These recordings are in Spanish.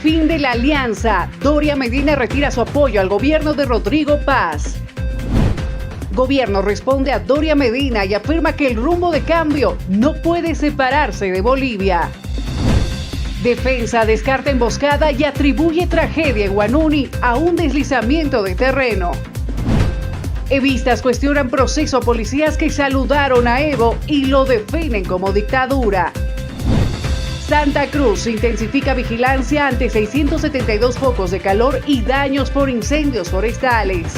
fin de la alianza. Doria Medina retira su apoyo al gobierno de Rodrigo Paz. Gobierno responde a Doria Medina y afirma que el rumbo de cambio no puede separarse de Bolivia. Defensa descarta emboscada y atribuye tragedia en Huanuni a un deslizamiento de terreno. Evistas cuestionan proceso a policías que saludaron a Evo y lo definen como dictadura. Santa Cruz intensifica vigilancia ante 672 focos de calor y daños por incendios forestales.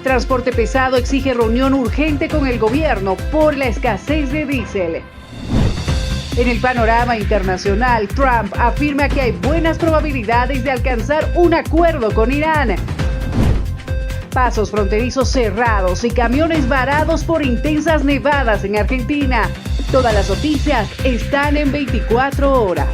Transporte pesado exige reunión urgente con el gobierno por la escasez de diésel. En el panorama internacional, Trump afirma que hay buenas probabilidades de alcanzar un acuerdo con Irán. Pasos fronterizos cerrados y camiones varados por intensas nevadas en Argentina. Todas las noticias están en 24 horas.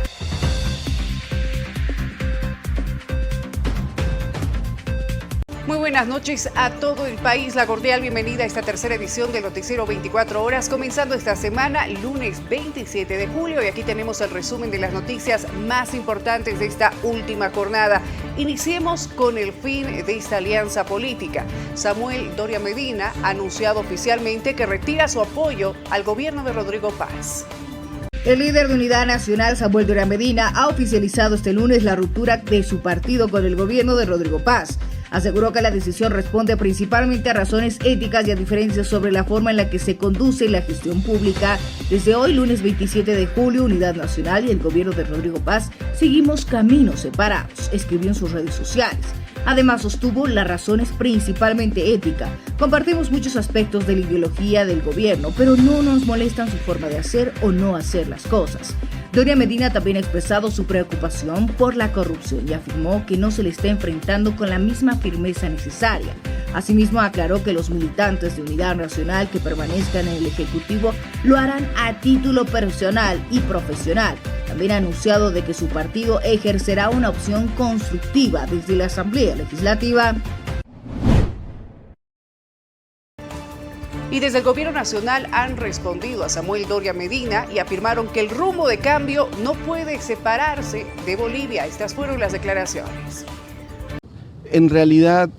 Muy buenas noches a todo el país. La cordial bienvenida a esta tercera edición del Noticiero 24 Horas, comenzando esta semana, lunes 27 de julio. Y aquí tenemos el resumen de las noticias más importantes de esta última jornada. Iniciemos con el fin de esta alianza política. Samuel Doria Medina ha anunciado oficialmente que retira su apoyo al gobierno de Rodrigo Paz. El líder de Unidad Nacional, Samuel Doria Medina, ha oficializado este lunes la ruptura de su partido con el gobierno de Rodrigo Paz. Aseguró que la decisión responde principalmente a razones éticas y a diferencias sobre la forma en la que se conduce la gestión pública. Desde hoy, lunes 27 de julio, Unidad Nacional y el gobierno de Rodrigo Paz seguimos caminos separados, escribió en sus redes sociales. Además, sostuvo la razón es principalmente ética. Compartimos muchos aspectos de la ideología del gobierno, pero no nos molestan su forma de hacer o no hacer las cosas. Doria Medina también ha expresado su preocupación por la corrupción y afirmó que no se le está enfrentando con la misma firmeza necesaria. Asimismo, aclaró que los militantes de Unidad Nacional que permanezcan en el Ejecutivo lo harán a título personal y profesional. También ha anunciado de que su partido ejercerá una opción constructiva desde la Asamblea Legislativa. Y desde el gobierno nacional han respondido a Samuel Doria Medina y afirmaron que el rumbo de cambio no puede separarse de Bolivia. Estas fueron las declaraciones. En realidad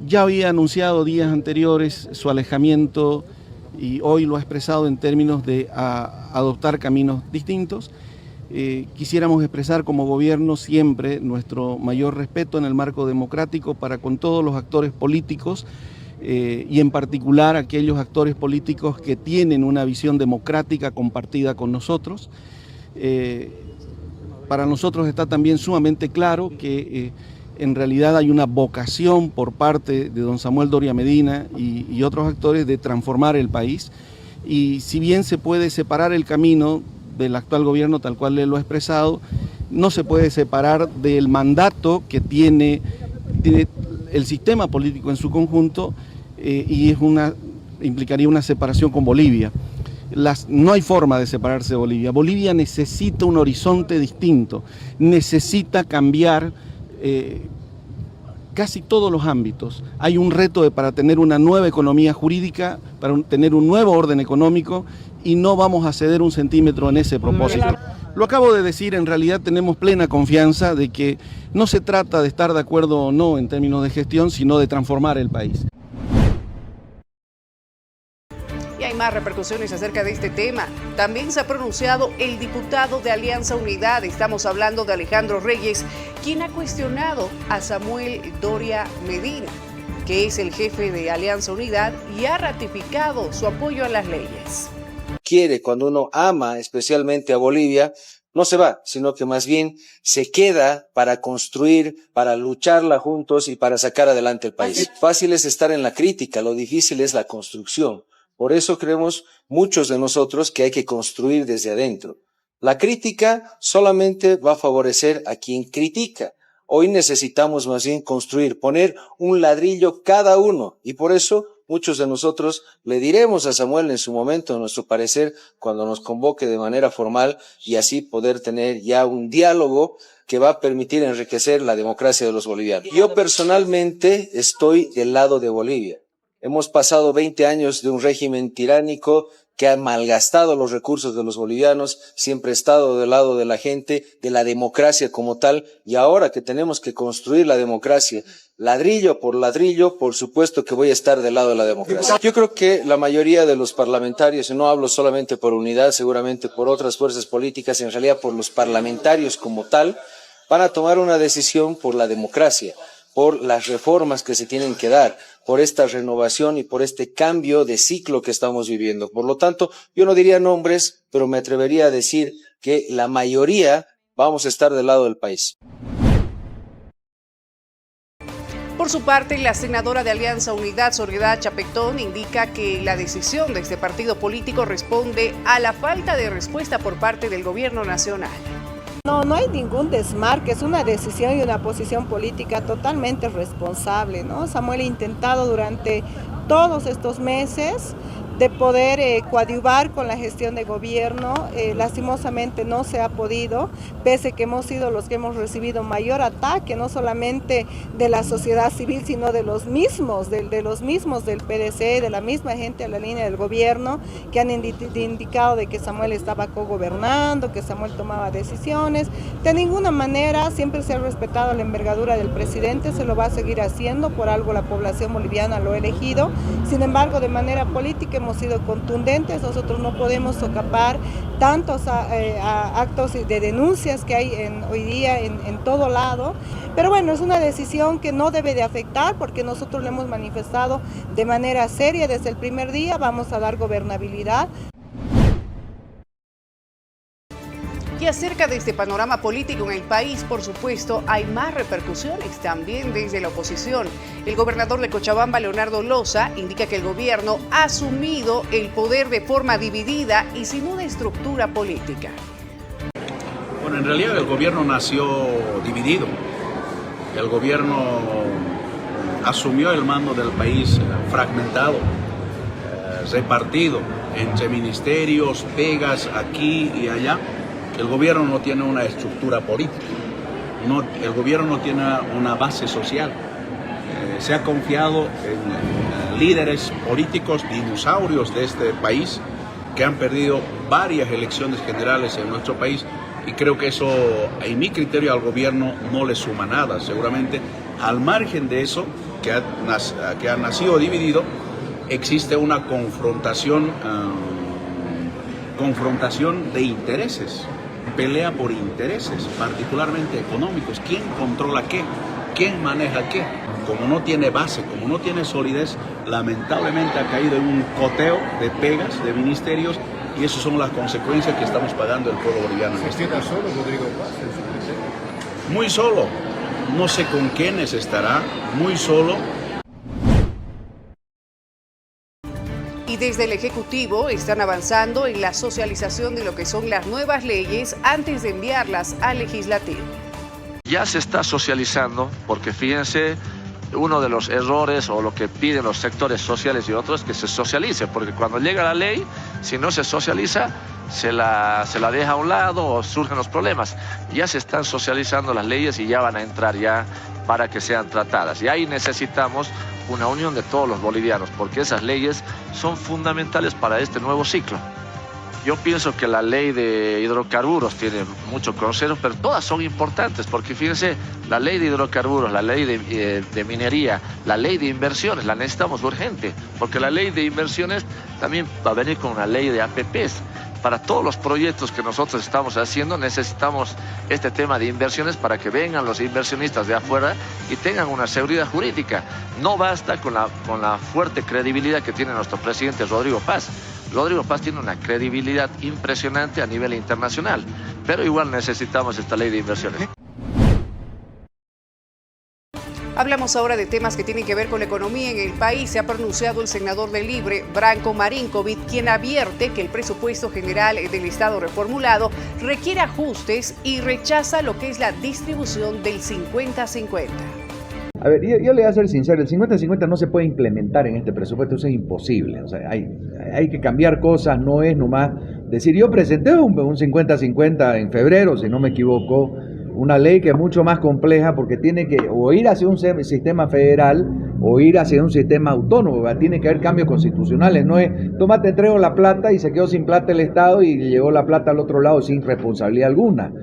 ya había anunciado días anteriores su alejamiento y hoy lo ha expresado en términos de adoptar caminos distintos. Quisiéramos expresar como gobierno siempre nuestro mayor respeto en el marco democrático para con todos los actores políticos y en particular aquellos actores políticos que tienen una visión democrática compartida con nosotros. Para nosotros está también sumamente claro que en realidad hay una vocación por parte de don Samuel Doria Medina y otros actores de transformar el país. Y si bien se puede separar el camino del actual gobierno tal cual él lo ha expresado, no se puede separar del mandato que tiene el sistema político en su conjunto y implicaría una separación con Bolivia. No hay forma de separarse de Bolivia. Bolivia necesita un horizonte distinto, necesita cambiar casi todos los ámbitos. Hay un reto para tener una nueva economía jurídica, para tener un nuevo orden económico y no vamos a ceder un centímetro en ese propósito. Lo acabo de decir, en realidad tenemos plena confianza de que no se trata de estar de acuerdo o no en términos de gestión, sino de transformar el país. Y hay más repercusiones acerca de este tema. También se ha pronunciado el diputado de Alianza Unidad, estamos hablando de Alejandro Reyes, quien ha cuestionado a Samuel Doria Medina, que es el jefe de Alianza Unidad, y ha ratificado su apoyo a las leyes. Cuando uno ama especialmente a Bolivia, no se va, sino que más bien se queda para construir, para lucharla juntos y para sacar adelante el país. Fácil es estar en la crítica, lo difícil es la construcción. Por eso creemos muchos de nosotros que hay que construir desde adentro. La crítica solamente va a favorecer a quien critica. Hoy necesitamos más bien construir, poner un ladrillo cada uno y por eso muchos de nosotros le diremos a Samuel en su momento, nuestro parecer, cuando nos convoque de manera formal y así poder tener ya un diálogo que va a permitir enriquecer la democracia de los bolivianos. Yo personalmente estoy del lado de Bolivia. Hemos pasado 20 años de un régimen tiránico que ha malgastado los recursos de los bolivianos, siempre ha estado del lado de la gente, de la democracia como tal, y ahora que tenemos que construir la democracia, ladrillo por ladrillo, por supuesto que voy a estar del lado de la democracia. Yo creo que la mayoría de los parlamentarios, y no hablo solamente por unidad, seguramente por otras fuerzas políticas, en realidad por los parlamentarios como tal, van a tomar una decisión por la democracia, por las reformas que se tienen que dar, por esta renovación y por este cambio de ciclo que estamos viviendo. Por lo tanto, yo no diría nombres, pero me atrevería a decir que la mayoría vamos a estar del lado del país. Por su parte, la senadora de Alianza Unidad, Soledad Chapetón, indica que la decisión de este partido político responde a la falta de respuesta por parte del gobierno nacional. No hay ningún desmarque, es una decisión y una posición política totalmente responsable, ¿no? Samuel ha intentado durante todos estos meses de poder coadyuvar con la gestión de gobierno, lastimosamente no se ha podido, pese que hemos sido los que hemos recibido mayor ataque, no solamente de la sociedad civil, sino de los mismos, del PDC, de la misma gente a la línea del gobierno, que han indicado de que Samuel estaba cogobernando, que Samuel tomaba decisiones. De ninguna manera, siempre se ha respetado la envergadura del presidente, se lo va a seguir haciendo, por algo la población boliviana lo ha elegido. Sin embargo, de manera política hemos sido contundentes, nosotros no podemos socapar tantos actos de denuncias que hay hoy día en todo lado, pero bueno, es una decisión que no debe de afectar porque nosotros lo hemos manifestado de manera seria desde el primer día, vamos a dar gobernabilidad. Y acerca de este panorama político en el país, por supuesto, hay más repercusiones también desde la oposición. El gobernador de Cochabamba, Leonardo Loza, indica que el gobierno ha asumido el poder de forma dividida y sin una estructura política. Bueno, en realidad el gobierno nació dividido. El gobierno asumió el mando del país fragmentado, repartido entre ministerios, pegas aquí y allá. El gobierno no tiene una estructura política, el gobierno no tiene una base social. Se ha confiado en líderes políticos dinosaurios de este país que han perdido varias elecciones generales en nuestro país y creo que eso, en mi criterio, al gobierno no le suma nada. Seguramente, al margen de eso, que ha nacido dividido, existe una confrontación de intereses. Pelea por intereses, particularmente económicos. ¿Quién controla qué? ¿Quién maneja qué? Como no tiene base, como no tiene solidez, lamentablemente ha caído en un coteo de pegas, de ministerios, y esas son las consecuencias que estamos pagando el pueblo boliviano. ¿Se queda solo Rodrigo Paz en su presente? Muy solo. No sé con quiénes estará, muy solo. Y desde el Ejecutivo están avanzando en la socialización de lo que son las nuevas leyes antes de enviarlas al Legislativo. Ya se está socializando porque fíjense, uno de los errores o lo que piden los sectores sociales y otros es que se socialice, porque cuando llega la ley, si no se socializa, se la deja a un lado o surgen los problemas. Ya se están socializando las leyes y ya van a entrar ya para que sean tratadas. Y ahí necesitamos una unión de todos los bolivianos, porque esas leyes son fundamentales para este nuevo ciclo. Yo pienso que la ley de hidrocarburos tiene mucho consenso, pero todas son importantes, porque fíjense, la ley de hidrocarburos, la ley de minería, la ley de inversiones, la necesitamos urgente, porque la ley de inversiones también va a venir con una ley de APPs. Para todos los proyectos que nosotros estamos haciendo necesitamos este tema de inversiones para que vengan los inversionistas de afuera y tengan una seguridad jurídica. No basta con la fuerte credibilidad que tiene nuestro presidente Rodrigo Paz. Rodrigo Paz tiene una credibilidad impresionante a nivel internacional, pero igual necesitamos esta ley de inversiones. Hablamos ahora de temas que tienen que ver con la economía en el país. Se ha pronunciado el senador de Libre, Branko Marinkovic, quien advierte que el presupuesto general del Estado reformulado requiere ajustes y rechaza lo que es la distribución del 50-50. A ver, yo le voy a ser sincero, el 50-50 no se puede implementar en este presupuesto, eso es imposible. O sea, hay que cambiar cosas, no es nomás decir, yo presenté un 50-50 en febrero, si no me equivoco, una ley que es mucho más compleja porque tiene que o ir hacia un sistema federal o ir hacia un sistema autónomo, ¿verdad? Tiene que haber cambios constitucionales, no es, toma, te entrego la plata y se quedó sin plata el Estado y llegó la plata al otro lado sin responsabilidad alguna.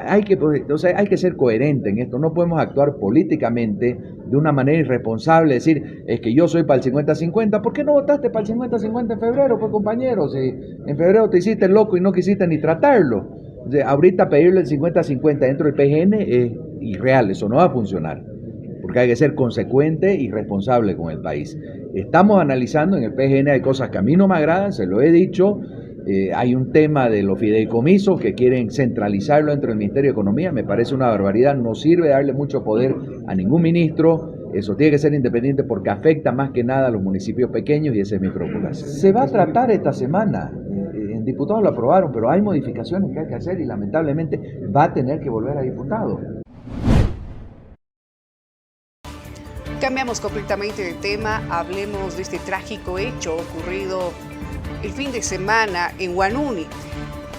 Hay que ser coherente en esto, no podemos actuar políticamente de una manera irresponsable, decir, es que yo soy para el 50-50, ¿por qué no votaste para el 50-50 en febrero, pues compañero? Si en febrero te hiciste loco y no quisiste ni tratarlo. O sea, ahorita pedirle el 50-50 dentro del PGN es irreal, eso no va a funcionar, porque hay que ser consecuente y responsable con el país. Estamos analizando en el PGN, hay cosas que a mí no me agradan, se lo he dicho, hay un tema de los fideicomisos que quieren centralizarlo dentro del Ministerio de Economía, me parece una barbaridad, no sirve darle mucho poder a ningún ministro, eso tiene que ser independiente porque afecta más que nada a los municipios pequeños y esa es mi preocupación. Se va a tratar esta semana. En diputados lo aprobaron, pero hay modificaciones que hay que hacer y lamentablemente va a tener que volver a diputado. Cambiamos completamente de tema, hablemos de este trágico hecho ocurrido el fin de semana en Huanuni.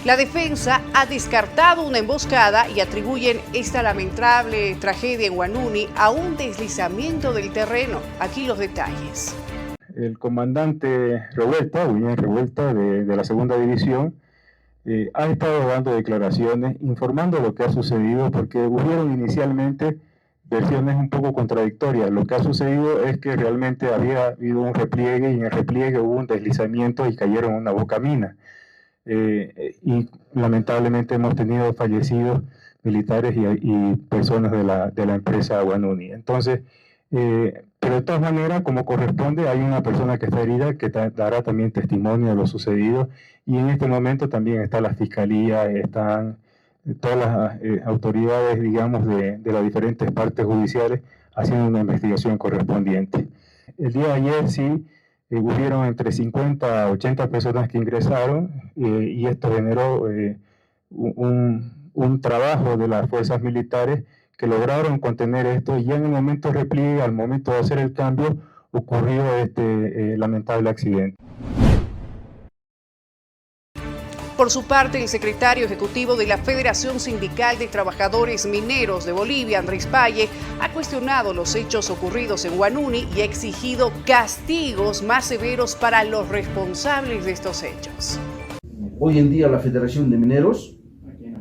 La defensa ha descartado una emboscada y atribuyen esta lamentable tragedia en Huanuni a un deslizamiento del terreno. Aquí los detalles. El comandante Revuelta, William Revuelta, de la segunda división, ha estado dando declaraciones, informando lo que ha sucedido, porque hubieron inicialmente versiones un poco contradictorias. Lo que ha sucedido es que realmente había habido un repliegue, y en el repliegue hubo un deslizamiento y cayeron en una bocamina. Y lamentablemente hemos tenido fallecidos militares y personas de la empresa Huanuni. Entonces, pero de todas maneras, como corresponde, hay una persona que está herida que dará también testimonio de lo sucedido, y en este momento también está la fiscalía, están todas las autoridades, digamos, de las diferentes partes judiciales haciendo una investigación correspondiente. El día de ayer sí hubieron entre 50 a 80 personas que ingresaron, y esto generó un trabajo de las fuerzas militares que lograron contener esto, y ya en el momento de repliegue, al momento de hacer el cambio, ocurrió este lamentable accidente. Por su parte, el secretario ejecutivo de la Federación Sindical de Trabajadores Mineros de Bolivia, Andrés Paye, ha cuestionado los hechos ocurridos en Huanuni y ha exigido castigos más severos para los responsables de estos hechos. Hoy en día la Federación de Mineros,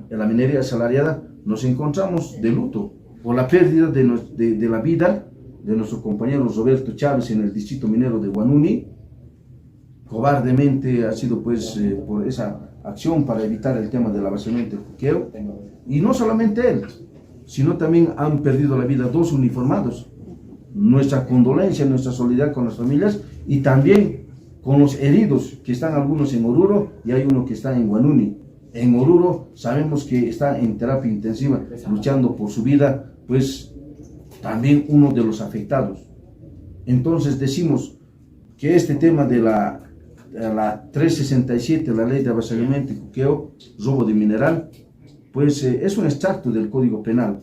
en la minería asalariada, nos encontramos de luto por la pérdida de la vida de nuestro compañero Roberto Chávez en el distrito minero de Huanuni. Cobardemente ha sido pues por esa acción para evitar el tema del abastecimiento de Juqueo, y no solamente él, sino también han perdido la vida 2 uniformados. Nuestra condolencia, nuestra solidaridad con las familias y también con los heridos, que están algunos en Oruro y hay uno que está en Huanuni. En Oruro sabemos que está en terapia intensiva luchando por su vida, pues también uno de los afectados. Entonces decimos que este tema de la 367, la ley de avasallamiento y juqueo, robo de mineral, pues es un extracto del Código Penal.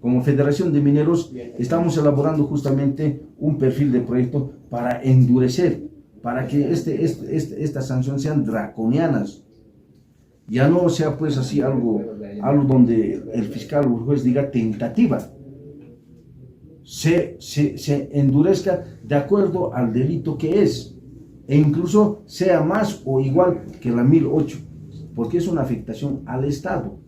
Como Federación de Mineros estamos elaborando justamente un perfil de proyecto para endurecer, para que estas sanciones sean draconianas. Ya no sea pues así algo donde el fiscal o el juez diga tentativa. Se endurezca de acuerdo al delito que es, e incluso sea más o igual que la 1008, porque es una afectación al Estado.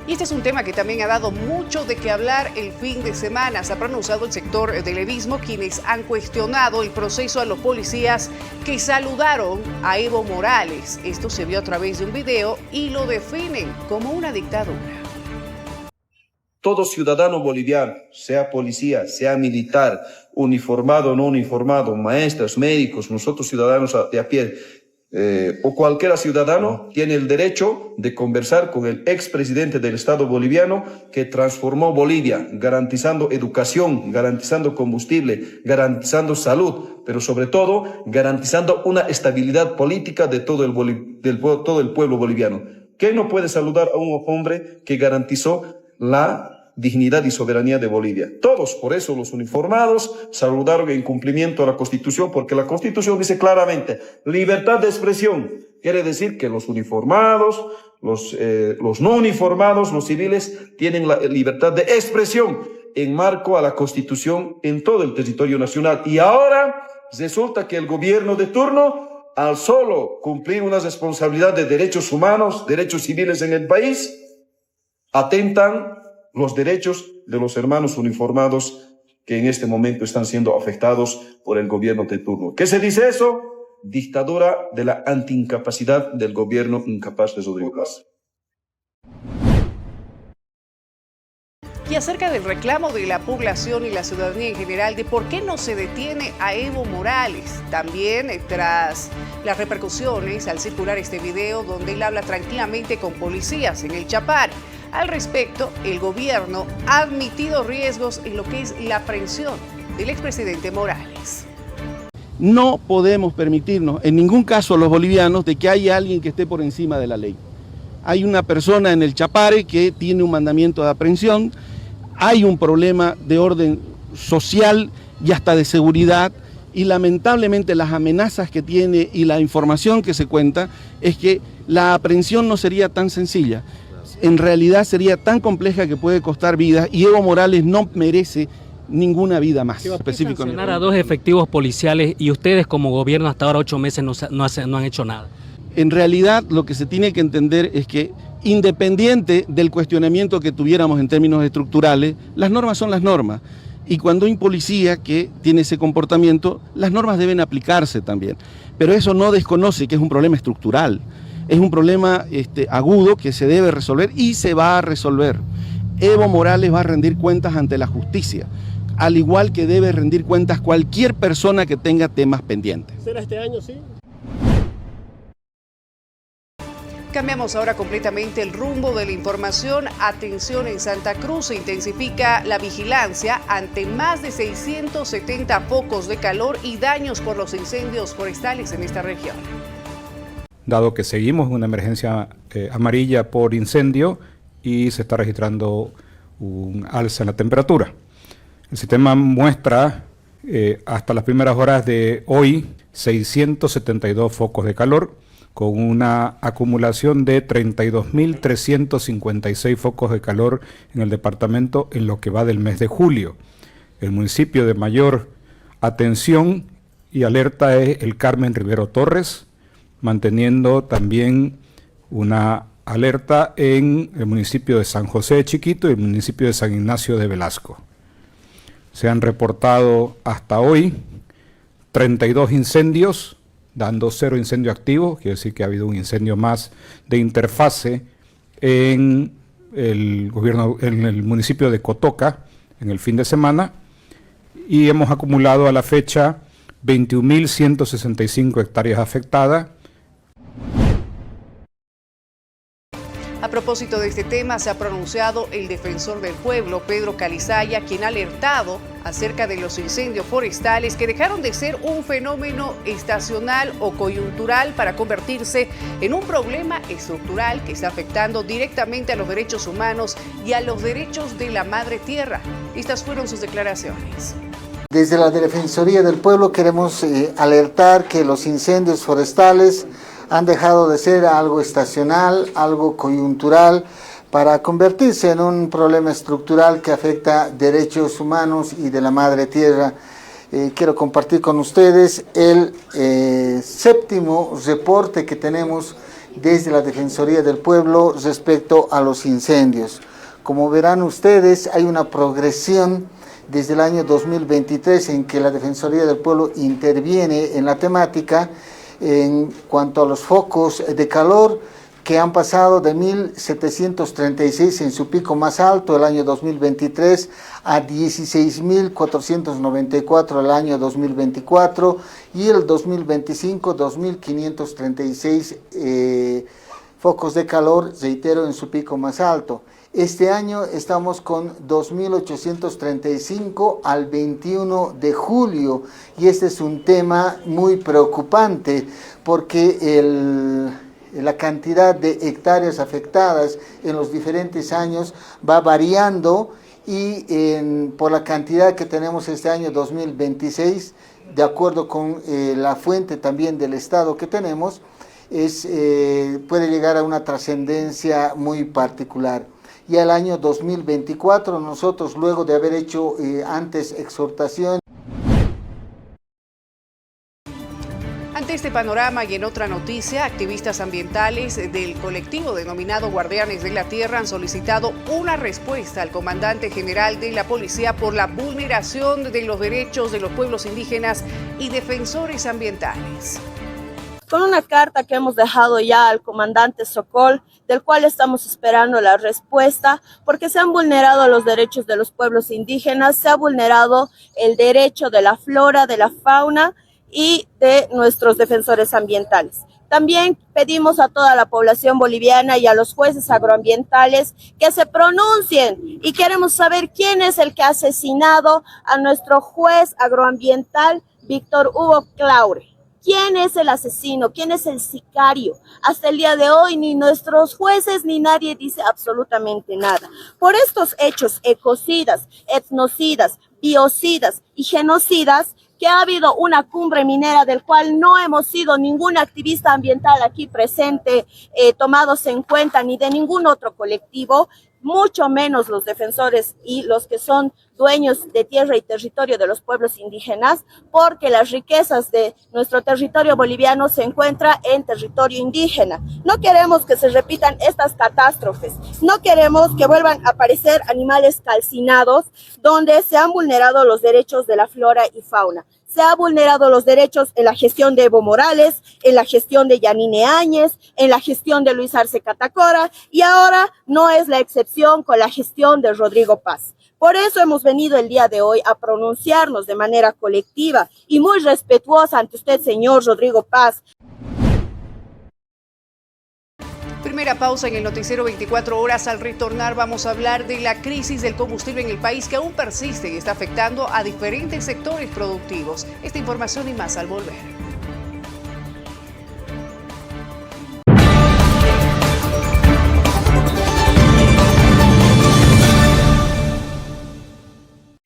Y este es un tema que también ha dado mucho de qué hablar el fin de semana. Se ha pronunciado el sector del levismo, quienes han cuestionado el proceso a los policías que saludaron a Evo Morales. Esto se vio a través de un video y lo definen como una dictadura. Todo ciudadano boliviano, sea policía, sea militar, uniformado o no uniformado, maestros, médicos, nosotros ciudadanos de a pie, o cualquier ciudadano tiene el derecho de conversar con el expresidente del Estado boliviano que transformó Bolivia, garantizando educación, garantizando combustible, garantizando salud, pero sobre todo garantizando una estabilidad política de todo el pueblo boliviano. ¿Quién no puede saludar a un hombre que garantizó la dignidad y soberanía de Bolivia. Todos, por eso los uniformados, saludaron en cumplimiento a la Constitución, porque la Constitución dice claramente, libertad de expresión. Quiere decir que los uniformados, los no uniformados, los civiles, tienen la libertad de expresión en marco a la Constitución en todo el territorio nacional. Y ahora resulta que el gobierno de turno, al solo cumplir una responsabilidad de derechos humanos, derechos civiles en el país, atentan los derechos de los hermanos uniformados que en este momento están siendo afectados por el gobierno de turno. ¿Qué se dice eso? Dictadura de la antiincapacidad del gobierno incapaz de Rodrigo Paz. Y acerca del reclamo de la población y la ciudadanía en general de por qué no se detiene a Evo Morales, también tras las repercusiones al circular este video donde él habla tranquilamente con policías en el Chapare. Al respecto, el gobierno ha admitido riesgos en lo que es la aprehensión del expresidente Morales. No podemos permitirnos en ningún caso los bolivianos de que haya alguien que esté por encima de la ley. Hay una persona en el Chapare que tiene un mandamiento de aprehensión, hay un problema de orden social y hasta de seguridad, y lamentablemente las amenazas que tiene y la información que se cuenta es que la aprehensión no sería tan sencilla. En realidad sería tan compleja que puede costar vidas, y Evo Morales no merece ninguna vida más. Específicamente a 2 efectivos policiales y ustedes como gobierno hasta ahora 8 meses no han hecho nada. En realidad lo que se tiene que entender es que independiente del cuestionamiento que tuviéramos en términos estructurales, las normas son las normas. Y cuando hay un policía que tiene ese comportamiento, las normas deben aplicarse también. Pero eso no desconoce que es un problema estructural. Es un problema agudo que se debe resolver y se va a resolver. Evo Morales va a rendir cuentas ante la justicia, al igual que debe rendir cuentas cualquier persona que tenga temas pendientes. ¿Será este año, sí? Cambiamos ahora completamente el rumbo de la información. Atención, en Santa Cruz se intensifica la vigilancia ante más de 670 focos de calor y daños por los incendios forestales en esta región. Dado que seguimos una emergencia amarilla por incendio y se está registrando un alza en la temperatura. El sistema muestra hasta las primeras horas de hoy 672 focos de calor, con una acumulación de 32.356 focos de calor en el departamento en lo que va del mes de julio. El municipio de mayor atención y alerta es el Carmen Rivero Torres, manteniendo también una alerta en el municipio de San José de Chiquito y el municipio de San Ignacio de Velasco. Se han reportado hasta hoy 32 incendios, dando 0 incendio activo, quiere decir que ha habido un incendio más de interfase en el municipio de Cotoca en el fin de semana, y hemos acumulado a la fecha 21.165 hectáreas afectadas. A propósito de este tema, se ha pronunciado el defensor del pueblo, Pedro Calizaya, quien ha alertado acerca de los incendios forestales que dejaron de ser un fenómeno estacional o coyuntural para convertirse en un problema estructural que está afectando directamente a los derechos humanos y a los derechos de la madre tierra. Estas fueron sus declaraciones. Desde la Defensoría del Pueblo queremos alertar que los incendios forestales han dejado de ser algo estacional, algo coyuntural, para convertirse en un problema estructural que afecta derechos humanos y de la madre tierra. Quiero compartir con ustedes el 7º reporte que tenemos desde la Defensoría del Pueblo respecto a los incendios. Como verán ustedes, hay una progresión desde el año 2023 en que la Defensoría del Pueblo interviene en la temática en cuanto a los focos de calor, que han pasado de 1.736 en su pico más alto el año 2023 a 16.494 el año 2024, y el 2025 2.536 focos de calor, reitero, en su pico más alto. Este año estamos con 2.835 al 21 de julio, y este es un tema muy preocupante porque la cantidad de hectáreas afectadas en los diferentes años va variando, y por la cantidad que tenemos este año 2026, de acuerdo con la fuente también del Estado que tenemos, puede llegar a una trascendencia muy particular. Y el año 2024 nosotros, luego de haber hecho antes exhortación. Ante este panorama y en otra noticia, activistas ambientales del colectivo denominado Guardianes de la Tierra han solicitado una respuesta al comandante general de la policía por la vulneración de los derechos de los pueblos indígenas y defensores ambientales. Con una carta que hemos dejado ya al comandante Sokol, del cual estamos esperando la respuesta, porque se han vulnerado los derechos de los pueblos indígenas, se ha vulnerado el derecho de la flora, de la fauna y de nuestros defensores ambientales. También pedimos a toda la población boliviana y a los jueces agroambientales que se pronuncien, y queremos saber quién es el que ha asesinado a nuestro juez agroambiental, Víctor Hugo Claure. ¿Quién es el asesino? ¿Quién es el sicario? Hasta el día de hoy ni nuestros jueces ni nadie dice absolutamente nada. Por estos hechos ecocidas, etnocidas, biocidas y genocidas, que ha habido una cumbre minera del cual no hemos sido ningún activista ambiental aquí presente, tomados en cuenta, ni de ningún otro colectivo, mucho menos los defensores y los que son dueños de tierra y territorio de los pueblos indígenas, porque las riquezas de nuestro territorio boliviano se encuentran en territorio indígena. No queremos que se repitan estas catástrofes, no queremos que vuelvan a aparecer animales calcinados donde se han vulnerado los derechos de la flora y fauna. Se ha vulnerado los derechos en la gestión de Evo Morales, en la gestión de Yanine Áñez, en la gestión de Luis Arce Catacora, y ahora no es la excepción con la gestión de Rodrigo Paz. Por eso hemos venido el día de hoy a pronunciarnos de manera colectiva y muy respetuosa ante usted, señor Rodrigo Paz. Primera pausa en el noticiero 24 horas. Al retornar vamos a hablar de la crisis del combustible en el país, que aún persiste y está afectando a diferentes sectores productivos. Esta información y más al volver.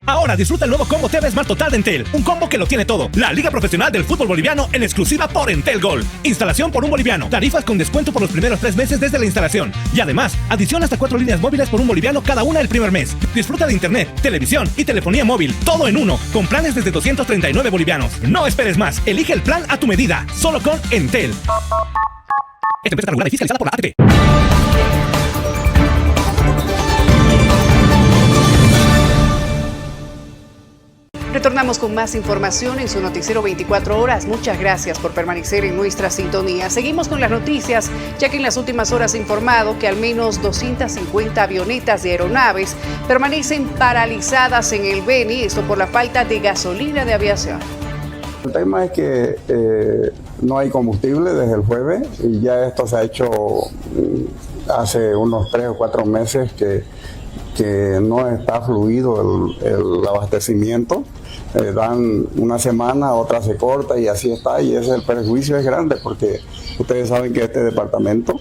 Ahora disfruta el nuevo combo TV Smart Total de Entel, un combo que lo tiene todo. La Liga Profesional del Fútbol Boliviano en exclusiva por Entel Gold. Instalación por un boliviano, tarifas con descuento por los primeros 3 meses desde la instalación. Y además, adición hasta 4 líneas móviles por un boliviano cada una el primer mes. Disfruta de internet, televisión y telefonía móvil, todo en uno, con planes desde 239 bolivianos. No esperes más, elige el plan a tu medida, solo con Entel. Esta empresa regulada y fiscalizada por la ATP. Retornamos con más información en su noticiero 24 horas. Muchas gracias por permanecer en nuestra sintonía. Seguimos con las noticias, ya que en las últimas horas se ha informado que al menos 250 avionetas de aeronaves permanecen paralizadas en el Beni, esto por la falta de gasolina de aviación. El tema es que no hay combustible desde el jueves, y ya esto se ha hecho hace unos 3 o 4 meses que no está fluido el abastecimiento. Dan una semana, otra se corta y así está, y ese el perjuicio es grande, porque ustedes saben que este departamento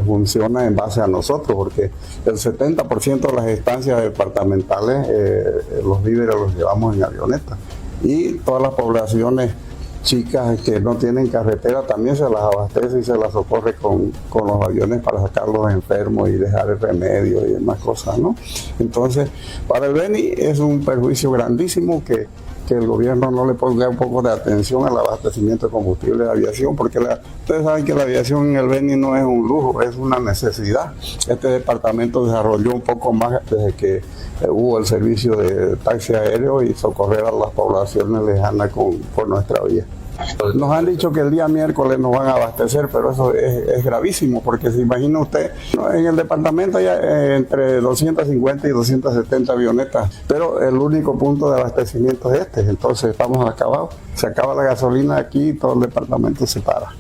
funciona en base a nosotros, porque el 70% de las estancias departamentales los víveres los llevamos en avioneta, y todas las poblaciones chicas que no tienen carretera también se las abastece y se las socorre con los aviones para sacar los enfermos y dejar el remedio y demás cosas, ¿no? Entonces, para el Beni es un perjuicio grandísimo que el gobierno no le ponga un poco de atención al abastecimiento de combustible de aviación, porque ustedes saben que la aviación en el Beni no es un lujo, es una necesidad. Este departamento desarrolló un poco más desde que hubo el servicio de taxi aéreo y socorrer a las poblaciones lejanas por nuestra vía. Nos han dicho que el día miércoles nos van a abastecer, pero eso es gravísimo, porque se imagina usted, en el departamento hay entre 250 y 270 avionetas, pero el único punto de abastecimiento es este, entonces estamos acabados. Se acaba la gasolina aquí y todo el departamento se para.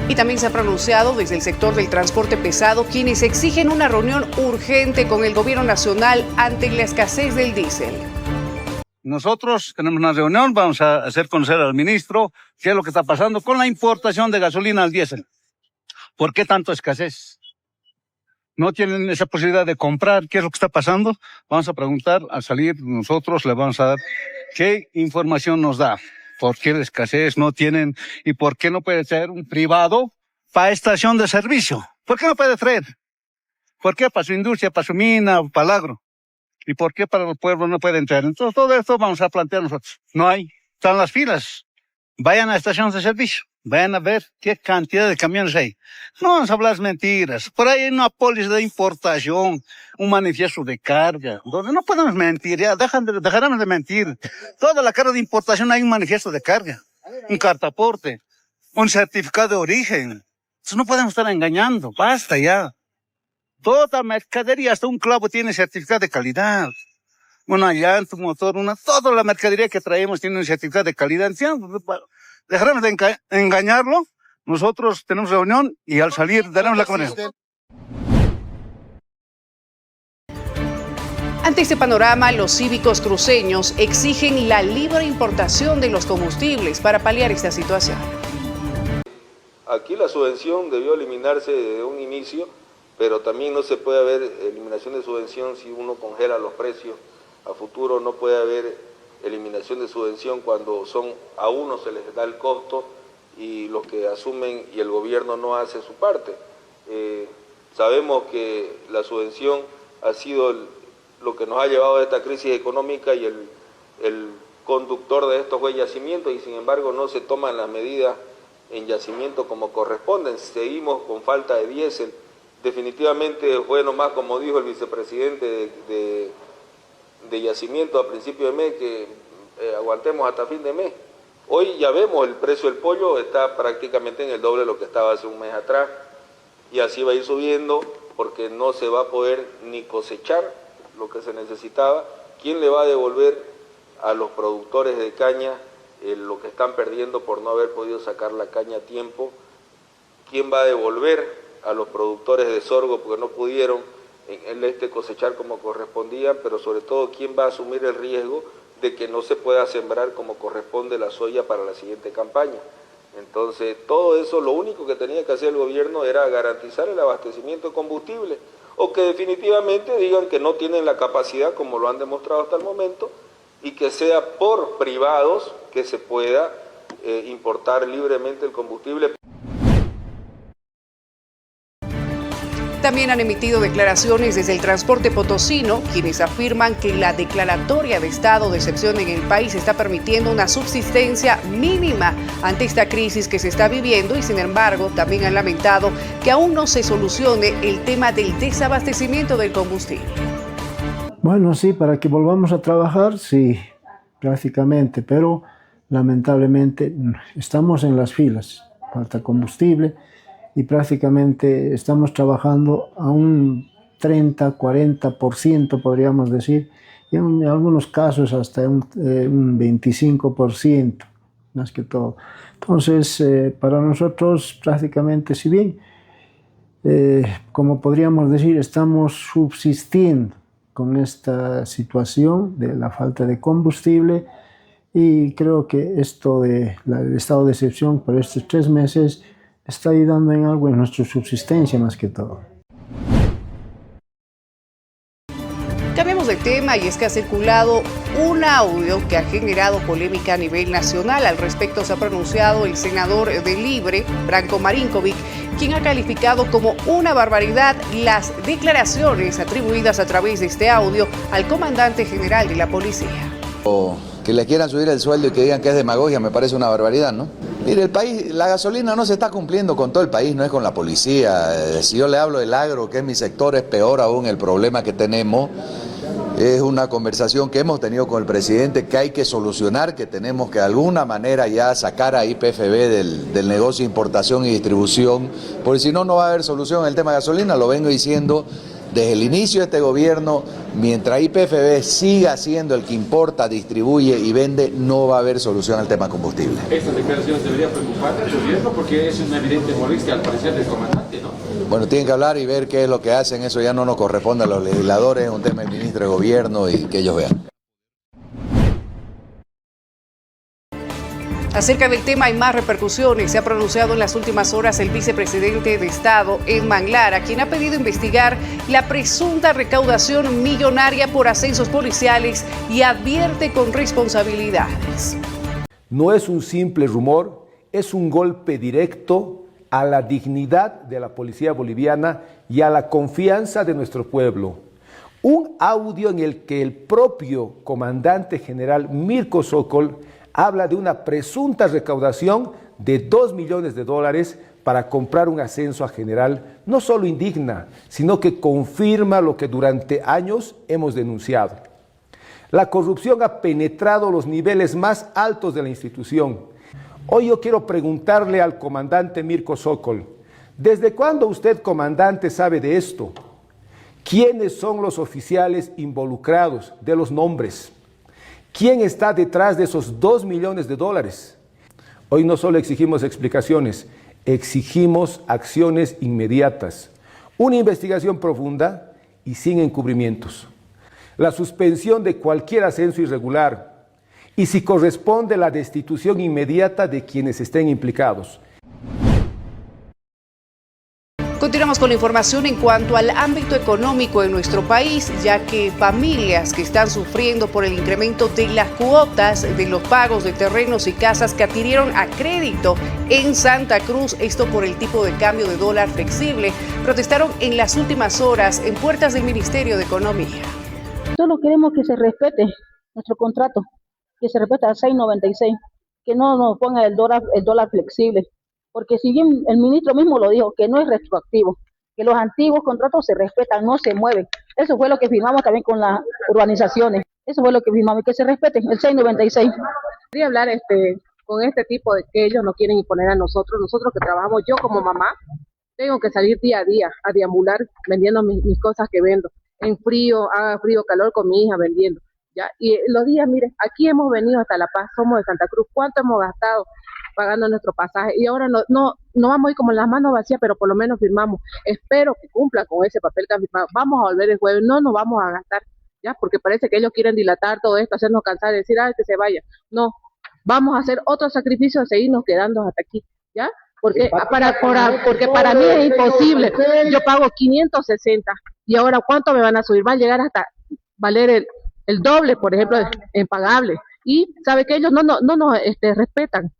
Y también se ha pronunciado desde el sector del transporte pesado, quienes exigen una reunión urgente con el gobierno nacional ante la escasez del diésel. Nosotros tenemos una reunión, vamos a hacer conocer al ministro qué es lo que está pasando con la importación de gasolina al diésel. ¿Por qué tanto escasez? no tienen esa posibilidad de comprar qué es lo que está pasando, vamos a preguntar, al salir nosotros le vamos a dar qué información nos da, por qué la escasez no tienen y por qué no puede ser un privado para estación de servicio. ¿Por qué no puede traer? ¿Por qué para su industria, para su mina, para el agro? ¿Y por qué para los pueblos no pueden entrar? Entonces todo esto vamos a plantear nosotros. No hay, están las filas. Vayan a estaciones de servicio. Vayan a ver qué cantidad de camiones hay. No vamos a hablar mentiras. Por ahí hay una póliza de importación, un manifiesto de carga, donde no podemos mentir, ya dejaremos de mentir. Toda la carga de importación hay un manifiesto de carga, un cartaporte, un certificado de origen. Entonces no podemos estar engañando, basta ya. Toda mercadería, hasta un clavo tiene certificado de calidad. Una llanta, un motor, toda la mercadería que traemos tiene un certificado de calidad. Dejaremos de engañarlo. Nosotros tenemos reunión y al salir daremos la conversación. Ante este panorama, los cívicos cruceños exigen la libre importación de los combustibles para paliar esta situación. Aquí la subvención debió eliminarse desde un inicio, pero también no se puede haber eliminación de subvención si uno congela los precios. A futuro no puede haber eliminación de subvención cuando a uno se les da el costo y los que asumen y el gobierno no hace su parte. Sabemos que la subvención ha sido lo que nos ha llevado a esta crisis económica y el conductor de estos fue yacimientos y sin embargo no se toman las medidas en yacimiento como corresponden. Seguimos con falta de diésel. Definitivamente fue nomás, como dijo el vicepresidente de yacimiento a principio de mes, que aguantemos hasta fin de mes. Hoy ya vemos el precio del pollo, está prácticamente en el doble de lo que estaba hace un mes atrás, y así va a ir subiendo porque no se va a poder ni cosechar lo que se necesitaba. ¿Quién le va a devolver a los productores de caña lo que están perdiendo por no haber podido sacar la caña a tiempo? ¿Quién va a devolver a los productores de sorgo porque no pudieron en el este cosechar como correspondía? Pero sobre todo, ¿quién va a asumir el riesgo de que no se pueda sembrar como corresponde la soya para la siguiente campaña? Entonces, todo eso, lo único que tenía que hacer el gobierno era garantizar el abastecimiento de combustible, o que definitivamente digan que no tienen la capacidad, como lo han demostrado hasta el momento, y que sea por privados que se pueda importar libremente el combustible. También han emitido declaraciones desde el transporte potosino, quienes afirman que la declaratoria de estado de excepción en el país está permitiendo una subsistencia mínima ante esta crisis que se está viviendo y sin embargo también han lamentado que aún no se solucione el tema del desabastecimiento del combustible. Bueno, sí, para que volvamos a trabajar, sí, prácticamente, pero lamentablemente estamos en las filas, falta combustible. Y prácticamente estamos trabajando a un 30-40%, podríamos decir, y en algunos casos hasta un 25%, más que todo. Entonces, para nosotros prácticamente, si bien, como podríamos decir, estamos subsistiendo con esta situación de la falta de combustible, y creo que esto del estado de excepción por estos 3 meses está ayudando en algo en nuestra subsistencia más que todo. Cambiamos de tema y es que ha circulado un audio que ha generado polémica a nivel nacional. Al respecto se ha pronunciado el senador de Libre, Branko Marinkovic, quien ha calificado como una barbaridad las declaraciones atribuidas a través de este audio al comandante general de la policía. Que le quieran subir el sueldo y que digan que es demagogia me parece una barbaridad, ¿no? Mire, el país, la gasolina no se está cumpliendo con todo el país, no es con la policía. Si yo le hablo del agro, que es mi sector, es peor aún el problema que tenemos. Es una conversación que hemos tenido con el presidente que hay que solucionar, que tenemos que de alguna manera ya sacar a IPFB del negocio de importación y distribución, porque si no, no va a haber solución en el tema de gasolina, lo vengo diciendo desde el inicio de este gobierno. Mientras IPFB siga siendo el que importa, distribuye y vende, no va a haber solución al tema de combustible. Estas declaraciones deberían preocupar al gobierno porque es una evidente molestia al parecer del comandante, ¿no? Bueno, tienen que hablar y ver qué es lo que hacen, eso ya no nos corresponde a los legisladores, es un tema del ministro de Gobierno y que ellos vean. Acerca del tema hay más repercusiones. Se ha pronunciado en las últimas horas el vicepresidente de Estado, Edman Lara, quien ha pedido investigar la presunta recaudación millonaria por ascensos policiales y advierte con responsabilidades. No es un simple rumor, es un golpe directo a la dignidad de la policía boliviana y a la confianza de nuestro pueblo. Un audio en el que el propio comandante general Mirko Sokol habla de una presunta recaudación de $2 millones para comprar un ascenso a general, no solo indigna, sino que confirma lo que durante años hemos denunciado. La corrupción ha penetrado los niveles más altos de la institución. Hoy yo quiero preguntarle al comandante Mirko Sokol, ¿desde cuándo usted, comandante, sabe de esto? ¿Quiénes son los oficiales involucrados, de los nombres? ¿Quién está detrás de esos $2 millones? Hoy no solo exigimos explicaciones, exigimos acciones inmediatas, una investigación profunda y sin encubrimientos, la suspensión de cualquier ascenso irregular y, si corresponde, la destitución inmediata de quienes estén implicados. Continuamos con la información en cuanto al ámbito económico en nuestro país, ya que familias que están sufriendo por el incremento de las cuotas de los pagos de terrenos y casas que adquirieron a crédito en Santa Cruz, esto por el tipo de cambio de dólar flexible, protestaron en las últimas horas en puertas del Ministerio de Economía. Solo queremos que se respete nuestro contrato, que se respete al 6.96, que no nos ponga el dólar flexible. Porque si bien el ministro mismo lo dijo, que no es retroactivo, que los antiguos contratos se respetan, no se mueven. Eso fue lo que firmamos también con las urbanizaciones. Eso fue lo que firmamos, que se respeten, el 6.96. Quería hablar con este tipo de que ellos no quieren imponer a nosotros que trabajamos, yo como mamá, tengo que salir día a día a deambular vendiendo mis cosas que vendo. En frío, haga frío, calor, con mi hija vendiendo. ¿Ya? Y los días, mire, aquí hemos venido hasta La Paz, somos de Santa Cruz, ¿cuánto hemos gastado pagando nuestro pasaje? Y ahora no vamos a ir como las manos vacías, pero por lo menos firmamos. Espero que cumpla con ese papel que han firmado. Vamos a volver el jueves, no nos vamos a gastar, ¿ya? Porque parece que ellos quieren dilatar todo esto, hacernos cansar y decir, que se vaya. No, vamos a hacer otro sacrificio de seguirnos quedando hasta aquí, ¿ya? Porque para mí es imposible. Yo pago 560 y ahora ¿cuánto me van a subir? Va a llegar hasta valer el doble, por ejemplo, en pagable. Y sabe que ellos no nos respetan,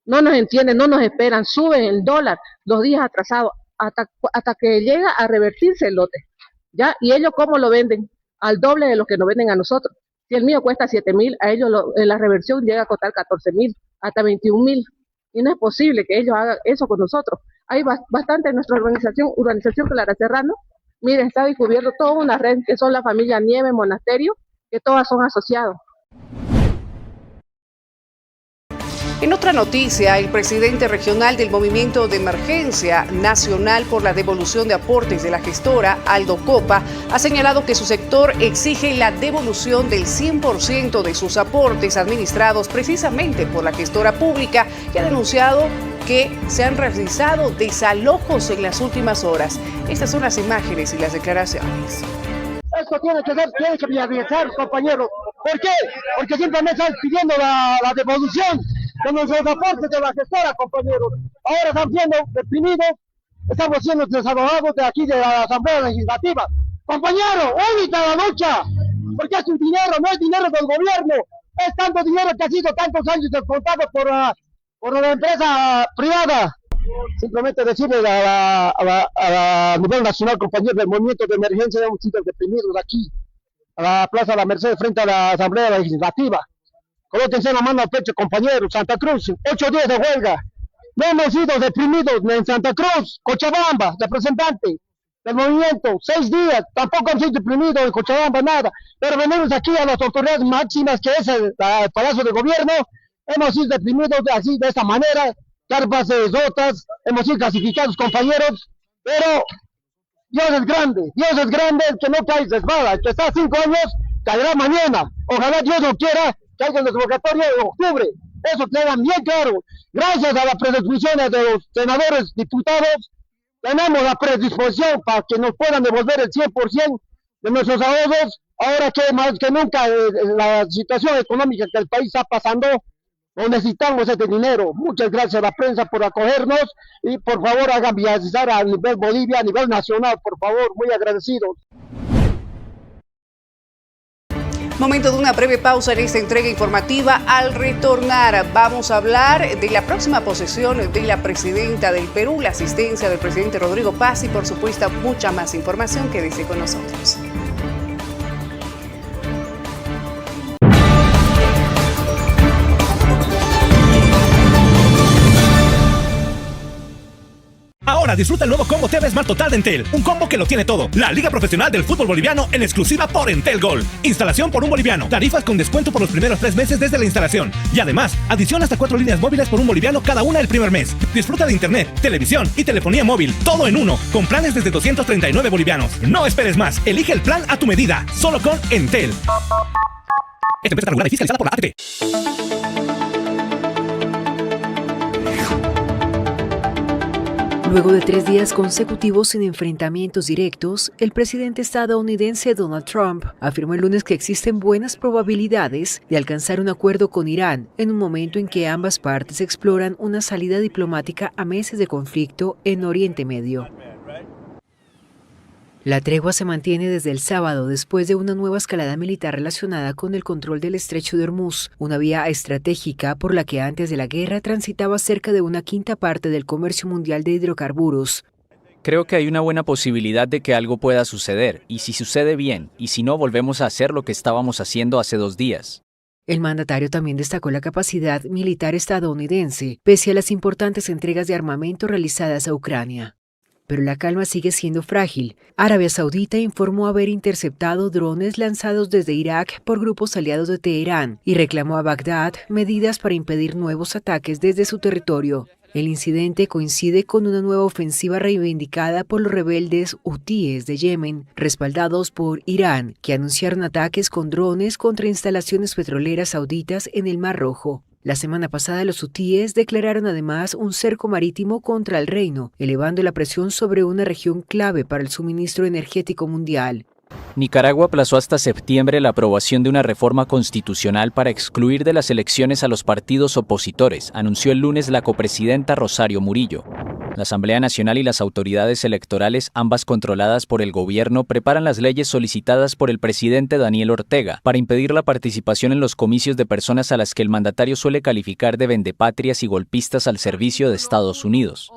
no nos entienden, no nos esperan, suben el dólar los días atrasados hasta que llega a revertirse el lote, ¿ya? Y ellos ¿cómo lo venden? Al doble de lo que nos venden a nosotros. Si el mío cuesta 7.000, a ellos en la reversión llega a costar 14.000, hasta 21.000. Y no es posible que ellos hagan eso con nosotros. Hay bastante en nuestra urbanización Clara Serrano. Miren, está descubierto toda una red que son la familia Nieve, Monasterio, que todas son asociados. En otra noticia, el presidente regional del Movimiento de Emergencia Nacional por la Devolución de Aportes de la gestora, Aldo Copa, ha señalado que su sector exige la devolución del 100% de sus aportes administrados precisamente por la gestora pública y ha denunciado que se han realizado desalojos en las últimas horas. Estas son las imágenes y las declaraciones. Esto tiene que viabilizar, compañeros. ¿Por qué? Porque simplemente están pidiendo la devolución de nuestros aportes de la gestora, compañeros. Ahora están siendo deprimidos, estamos siendo desalojados de aquí de la Asamblea Legislativa. Compañeros, única la lucha, porque es un dinero, no es dinero del gobierno. Es tanto dinero que ha sido tantos años exportado por la empresa privada. Simplemente decirle a nivel nacional, compañeros del Movimiento de Emergencia, hemos sido deprimidos aquí, a la Plaza de la Merced, frente a la Asamblea Legislativa. Colóquense la mano al pecho, compañeros. Santa Cruz, 8 días de huelga. No hemos sido deprimidos en Santa Cruz, Cochabamba, representante del movimiento, 6 días, tampoco hemos sido deprimidos en Cochabamba, nada. Pero venimos aquí a las autoridades máximas, que es el Palacio de Gobierno, hemos sido deprimidos así, de esta manera, carpas rotas, hemos sido clasificados, compañeros, pero Dios es grande, el que no cae resbala, el que está 5 años, caerá mañana. Ojalá Dios lo quiera, que haya el convocatorio en octubre. Eso queda bien claro. Gracias a la predisposición de los senadores, diputados, tenemos la predisposición para que nos puedan devolver el 100% de nuestros ahorros. Ahora que más que nunca la situación económica que el país está pasando, No necesitamos este dinero. Muchas gracias a la prensa por acogernos y por favor hagan viralizar a nivel Bolivia, a nivel nacional, por favor, muy agradecidos. Momento de una breve pausa en esta entrega informativa. Al retornar vamos a hablar de la próxima posesión de la presidenta del Perú, la asistencia del presidente Rodrigo Paz y por supuesto mucha más información. Quédese con nosotros. Ahora disfruta el nuevo combo TV Smart Total de Entel. Un combo que lo tiene todo. La Liga Profesional del Fútbol Boliviano en exclusiva por Entel Gold. Instalación por $1. Tarifas con descuento por los primeros 3 meses desde la instalación. Y además, adición hasta 4 líneas móviles por $1 cada una el primer mes. Disfruta de internet, televisión y telefonía móvil. Todo en uno. Con planes desde 239 bolivianos. No esperes más. Elige el plan a tu medida. Solo con Entel. Esta empresa está regulada y fiscalizada por la ATT. Luego de 3 días consecutivos sin enfrentamientos directos, el presidente estadounidense Donald Trump afirmó el lunes que existen buenas probabilidades de alcanzar un acuerdo con Irán en un momento en que ambas partes exploran una salida diplomática a meses de conflicto en Oriente Medio. La tregua se mantiene desde el sábado después de una nueva escalada militar relacionada con el control del estrecho de Hormuz, una vía estratégica por la que antes de la guerra transitaba cerca de 1/5 del comercio mundial de hidrocarburos. Creo que hay una buena posibilidad de que algo pueda suceder, y si sucede bien, y si no, volvemos a hacer lo que estábamos haciendo hace 2 días. El mandatario también destacó la capacidad militar estadounidense, pese a las importantes entregas de armamento realizadas a Ucrania. Pero la calma sigue siendo frágil. Arabia Saudita informó haber interceptado drones lanzados desde Irak por grupos aliados de Teherán y reclamó a Bagdad medidas para impedir nuevos ataques desde su territorio. El incidente coincide con una nueva ofensiva reivindicada por los rebeldes hutíes de Yemen, respaldados por Irán, que anunciaron ataques con drones contra instalaciones petroleras sauditas en el Mar Rojo. La semana pasada los hutíes declararon además un cerco marítimo contra el reino, elevando la presión sobre una región clave para el suministro energético mundial. Nicaragua aplazó hasta septiembre la aprobación de una reforma constitucional para excluir de las elecciones a los partidos opositores, anunció el lunes la copresidenta Rosario Murillo. La Asamblea Nacional y las autoridades electorales, ambas controladas por el gobierno, preparan las leyes solicitadas por el presidente Daniel Ortega para impedir la participación en los comicios de personas a las que el mandatario suele calificar de vendepatrias y golpistas al servicio de Estados Unidos.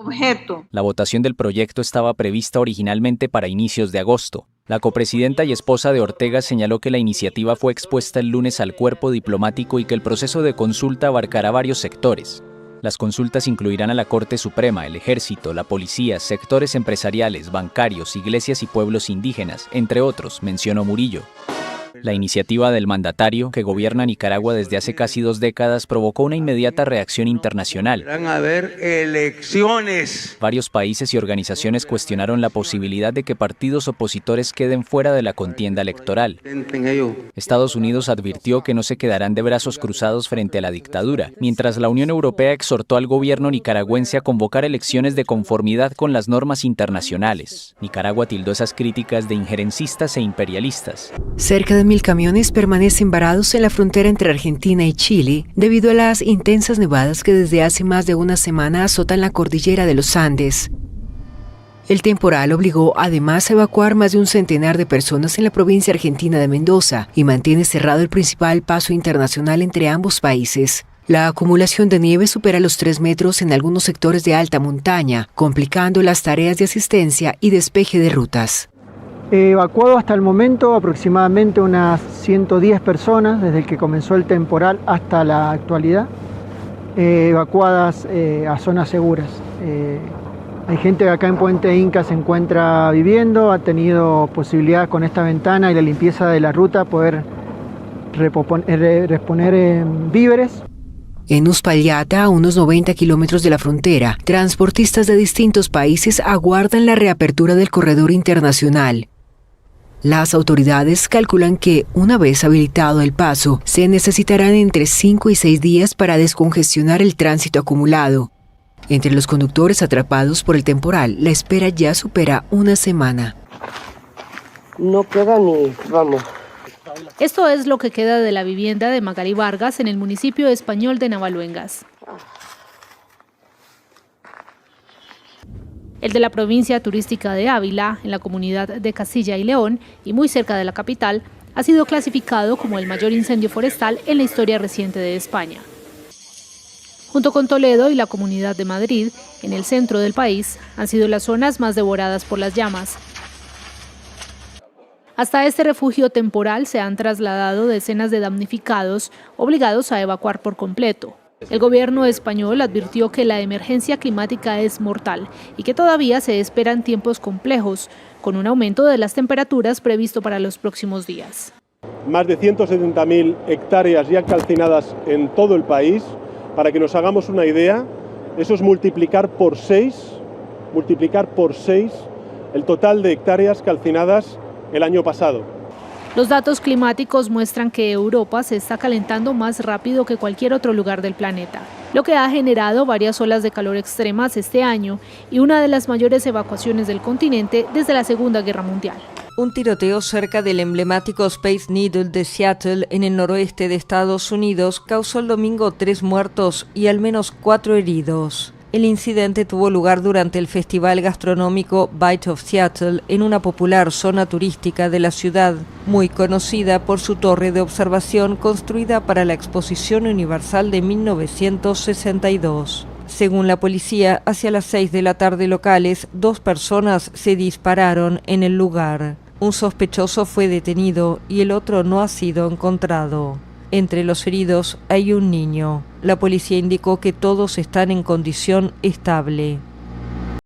La votación del proyecto estaba prevista originalmente para inicios de agosto. La copresidenta y esposa de Ortega señaló que la iniciativa fue expuesta el lunes al cuerpo diplomático y que el proceso de consulta abarcará varios sectores. Las consultas incluirán a la Corte Suprema, el Ejército, la Policía, sectores empresariales, bancarios, iglesias y pueblos indígenas, entre otros, mencionó Murillo. La iniciativa del mandatario, que gobierna Nicaragua desde hace casi 2 décadas, provocó una inmediata reacción internacional. Van a haber elecciones. Varios países y organizaciones cuestionaron la posibilidad de que partidos opositores queden fuera de la contienda electoral. Estados Unidos advirtió que no se quedarán de brazos cruzados frente a la dictadura, mientras la Unión Europea exhortó al gobierno nicaragüense a convocar elecciones de conformidad con las normas internacionales. Nicaragua tildó esas críticas de injerencistas e imperialistas. Cerca de 1.000 camiones permanecen varados en la frontera entre Argentina y Chile debido a las intensas nevadas que desde hace más de una semana azotan la cordillera de los Andes. El temporal obligó además a evacuar más de 100 de personas en la provincia argentina de Mendoza y mantiene cerrado el principal paso internacional entre ambos países. La acumulación de nieve supera los 3 metros en algunos sectores de alta montaña, complicando las tareas de asistencia y despeje de rutas. Evacuado hasta el momento aproximadamente unas 110 personas desde el que comenzó el temporal hasta la actualidad, evacuadas a zonas seguras. Hay gente que acá en Puente Inca se encuentra viviendo, ha tenido posibilidad con esta ventana y la limpieza de la ruta poder reponer víveres. En Uspallata, a unos 90 kilómetros de la frontera, transportistas de distintos países aguardan la reapertura del corredor internacional. Las autoridades calculan que, una vez habilitado el paso, se necesitarán entre 5 y 6 días para descongestionar el tránsito acumulado. Entre los conductores atrapados por el temporal, la espera ya supera una semana. No queda ni, vamos. Esto es lo que queda de la vivienda de Magali Vargas en el municipio español de Navaluengas. El de la provincia turística de Ávila, en la comunidad de Castilla y León y muy cerca de la capital, ha sido clasificado como el mayor incendio forestal en la historia reciente de España. Junto con Toledo y la Comunidad de Madrid, en el centro del país, han sido las zonas más devoradas por las llamas. Hasta este refugio temporal se han trasladado decenas de damnificados, obligados a evacuar por completo. El gobierno español advirtió que la emergencia climática es mortal y que todavía se esperan tiempos complejos, con un aumento de las temperaturas previsto para los próximos días. Más de 170.000 hectáreas ya calcinadas en todo el país. Para que nos hagamos una idea, eso es multiplicar por 6 el total de hectáreas calcinadas el año pasado. Los datos climáticos muestran que Europa se está calentando más rápido que cualquier otro lugar del planeta, lo que ha generado varias olas de calor extremas este año y una de las mayores evacuaciones del continente desde la Segunda Guerra Mundial. Un tiroteo cerca del emblemático Space Needle de Seattle, en el noroeste de Estados Unidos, causó el domingo 3 muertos y al menos 4 heridos. El incidente tuvo lugar durante el festival gastronómico Bite of Seattle, en una popular zona turística de la ciudad, muy conocida por su torre de observación construida para la Exposición Universal de 1962. Según la policía, hacia las 6 de la tarde locales, 2 personas se dispararon en el lugar. Un sospechoso fue detenido y el otro no ha sido encontrado. Entre los heridos hay un niño. La policía indicó que todos están en condición estable.